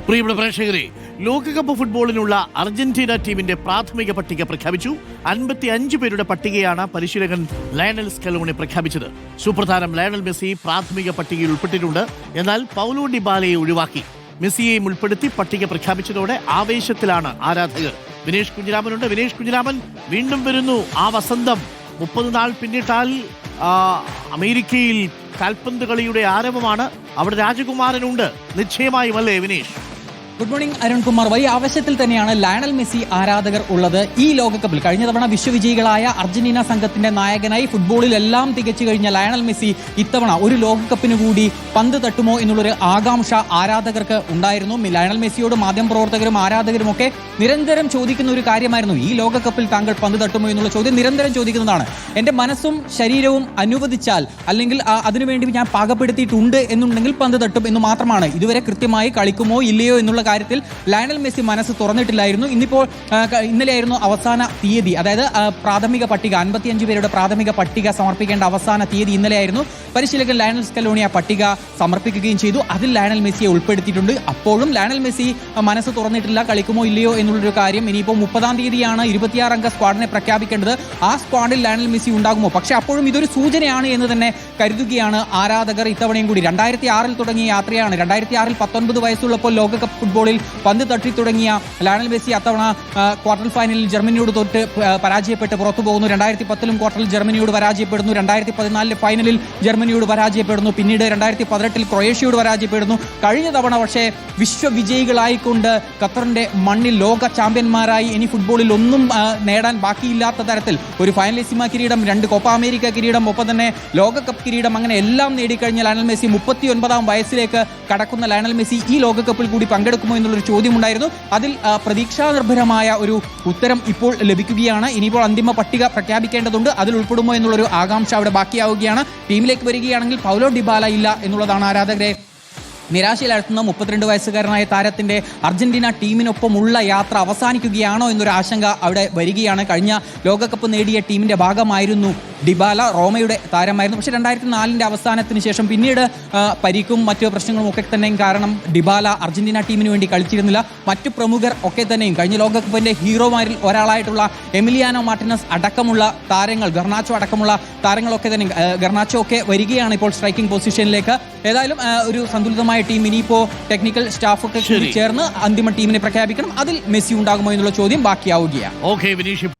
പ്രിയപ്പെട്ട പ്രേക്ഷകരെ, ലോകകപ്പ് ഫുട്ബോളിനുള്ള അർജന്റീന ടീമിന്റെ പ്രാഥമിക പട്ടിക പ്രഖ്യാപിച്ചു. 55 പേരുടെ പട്ടികയാണ് പരിശീലകൻ ലയണൽ സ്കലോണി പ്രഖ്യാപിച്ചത്. സൂപ്പർ താരം ലയണൽ മെസ്സി പ്രാഥമിക പട്ടികയിൽ ഉൾപ്പെട്ടിട്ടുണ്ട്. എന്നാൽ പൗലോ ഡിബാലയെ ഒഴിവാക്കി. മെസ്സിയെയും ഉൾപ്പെടുത്തി പട്ടിക പ്രഖ്യാപിച്ചതോടെ ആവേശത്തിലാണ് ആരാധകർ. വിനേഷ് കുഞ്ഞിരാമനുണ്ട്. വിനേഷ് കുഞ്ഞിരാമൻ, വീണ്ടും വരുന്നു ആ വസന്തം. 30 നാൾ പിന്നിട്ടാൽ അമേരിക്കയിൽ കാൽപന്ത് കളിയുടെ ആരവമാണ്. അവിടെ രാജകുമാരനുണ്ട് നിശ്ചയമായും, അല്ലേ വിനേഷ്? Good morning Arunkumar. വലിയ ആവശ്യത്തിൽ തന്നെയാണ് ലയണൽ മെസ്സി ആരാധകർ ഉള്ളത്. ഈ ലോകകപ്പിൽ കഴിഞ്ഞ തവണ വിശ്വവിജയികളായ അർജന്റീന സംഘത്തിന്റെ നായകനായി ഫുട്ബോളിലെല്ലാം തികച്ചു കഴിഞ്ഞ ലയണൽ മെസ്സി ഇത്തവണ ഒരു ലോകകപ്പിന് കൂടി പന്ത് തട്ടുമോ എന്നുള്ളൊരു ആകാംക്ഷ ആരാധകർക്ക് ഉണ്ടായിരുന്നു. ലയണൽ മെസ്സിയോട് മാധ്യമപ്രവർത്തകരും ആരാധകരും ഒക്കെ നിരന്തരം ചോദിക്കുന്ന ഒരു കാര്യമായിരുന്നു, ഈ ലോകകപ്പിൽ താങ്കൾ പന്ത് തട്ടുമോ എന്നുള്ള ചോദ്യം നിരന്തരം ചോദിക്കുന്നതാണ്. എന്റെ മനസ്സും ശരീരവും അനുവദിച്ചാൽ, അല്ലെങ്കിൽ അതിനുവേണ്ടി ഞാൻ പാകപ്പെടുത്തിയിട്ടുണ്ട് എന്നുണ്ടെങ്കിൽ പന്ത് തട്ടും എന്ന് മാത്രമാണ്. ഇതുവരെ കൃത്യമായി കളിക്കുമോ ഇല്ലയോ എന്നുള്ള കാര്യത്തിൽ ലയണൽ മെസ്സി മനസ്സ് തുറന്നിട്ടില്ലായിരുന്നു. ഇന്നലെയായിരുന്നു അവസാന തീയതി, അതായത് പ്രാഥമിക പട്ടിക 55 പേരുടെ പ്രാഥമിക പട്ടിക സമർപ്പിക്കേണ്ട അവസാന തീയതി ഇന്നലെയായിരുന്നു. പരിശീലകൻ ലയണൽ സ്കലോണി ആ പട്ടിക സമർപ്പിക്കുകയും ചെയ്തു. അതിൽ ലയണൽ മെസ്സിയെ ഉൾപ്പെടുത്തിയിട്ടുണ്ട്. അപ്പോഴും ലയണൽ മെസ്സി മനസ്സ് തുറന്നിട്ടില്ല, കളിക്കുമോ ഇല്ലയോ എന്നുള്ളൊരു കാര്യം. ഇനിയിപ്പോൾ 30-ാം തീയതിയാണ് 26 അംഗ സ്ക്വാഡിനെ പ്രഖ്യാപിക്കേണ്ടത്. ആ സ്ക്വാഡിൽ ലയണൽ മെസ്സി ഉണ്ടാകുമോ? പക്ഷേ അപ്പോഴും ഇതൊരു സൂചനയാണ് എന്ന് തന്നെ കരുതുകയാണ് ആരാധകർ. ഇത്തവണയും കൂടി 2006 തുടങ്ങിയ യാത്രയാണ്. 2006 19 വയസ്സുള്ളപ്പോൾ ലോകകപ്പ് ഫുട്ബോളിൽ പന്ത് തട്ടി തുടങ്ങിയ ലയണൽ മെസ്സി അത്തവണ ക്വാർട്ടർ ഫൈനലിൽ ജർമ്മനിയോട് തൊട്ട് പരാജയപ്പെട്ട് പുറത്തു പോകുന്നു. 2010 ക്വാർട്ടറിൽ ജർമ്മനിയോട് പരാജയപ്പെടുന്നു. 2014 ഫൈനലിൽ ജർമ്മനിയോട് പരാജയപ്പെടുന്നു. പിന്നീട് 2018 ക്രൊയേഷ്യയോട് പരാജയപ്പെടുന്നു. കഴിഞ്ഞ തവണ പക്ഷേ വിശ്വവിജയികളായിക്കൊണ്ട് ഖത്തറിന്റെ മണ്ണിൽ ലോക ചാമ്പ്യന്മാരായി ഇനി ഫുട്ബോളിൽ ഒന്നും നേടാൻ ബാക്കിയില്ലാത്ത തരത്തിൽ ഒരു ഫൈനലിസിമ കിരീടം, 2 കോപ്പ അമേരിക്ക കിരീടം, ഒപ്പം തന്നെ ലോകകപ്പ് കിരീടം, അങ്ങനെ എല്ലാം നേടിക്കഴിഞ്ഞ ലയണൽ മെസ്സി 39-ാം വയസ്സിലേക്ക് കടക്കുന്ന ലയണൽ മെസ്സി ഈ ലോകകപ്പിൽ കൂടി പങ്കെടുക്കുമോ എന്നുള്ളൊരു ചോദ്യമുണ്ടായിരുന്നു. അതിൽ പ്രതീക്ഷാ നിർഭരമായ ഒരു ഉത്തരം ഇപ്പോൾ ലഭിക്കുകയാണ്. ഇനിയിപ്പോൾ അന്തിമ പട്ടിക പ്രഖ്യാപിക്കേണ്ടതുണ്ട്. അതിൽ ഉൾപ്പെടുമോ എന്നുള്ളൊരു ആകാംക്ഷ അവിടെ ബാക്കിയാവുകയാണ്. ടീമിലേക്ക് വരികയാണെങ്കിൽ പൗലോ ഡിബാല ഇല്ല എന്നുള്ളതാണ് ആരാധകരെ നിരാശയിലാഴ്ത്തുന്ന. 32 വയസ്സുകാരനായ താരത്തിന്റെ അർജന്റീന ടീമിനൊപ്പമുള്ള യാത്ര അവസാനിക്കുകയാണോ എന്നൊരു ആശങ്ക അവിടെ വരികയാണ്. കഴിഞ്ഞ ലോകകപ്പ് നേടിയ ടീമിന്റെ ഭാഗമായിരുന്നു ഡിബാല, റോമയുടെ താരമായിരുന്നു. പക്ഷേ 2004 അവസാനത്തിന് ശേഷം പിന്നീട് പരിക്കും മറ്റു പ്രശ്നങ്ങളും ഒക്കെ തന്നെയും കാരണം ഡിബാല അർജന്റീന ടീമിന് വേണ്ടി കളിച്ചിരുന്നില്ല. മറ്റു പ്രമുഖർ ഒക്കെ തന്നെയും കഴിഞ്ഞ ലോകകപ്പിന്റെ ഹീറോമാരിൽ ഒരാളായിട്ടുള്ള എമിലിയാനോ മാർട്ടിനസ് അടക്കമുള്ള താരങ്ങൾ, ഗർണാച്ചോ അടക്കമുള്ള താരങ്ങളൊക്കെ തന്നെ, ഗർണാച്ചോ ഒക്കെ വരികയാണ് ഇപ്പോൾ സ്ട്രൈക്കിംഗ് പൊസിഷനിലേക്ക്. ഏതായാലും ഒരു സന്തുലിതമായ ടീം ഇനിയിപ്പോൾ ടെക്നിക്കൽ സ്റ്റാഫൊക്കെ ചേർന്ന് അന്തിമ ടീമിനെ പ്രഖ്യാപിക്കണം. അതിൽ മെസ്സി ഉണ്ടാകുമോ എന്നുള്ള ചോദ്യം ബാക്കിയാവുകയാണ്.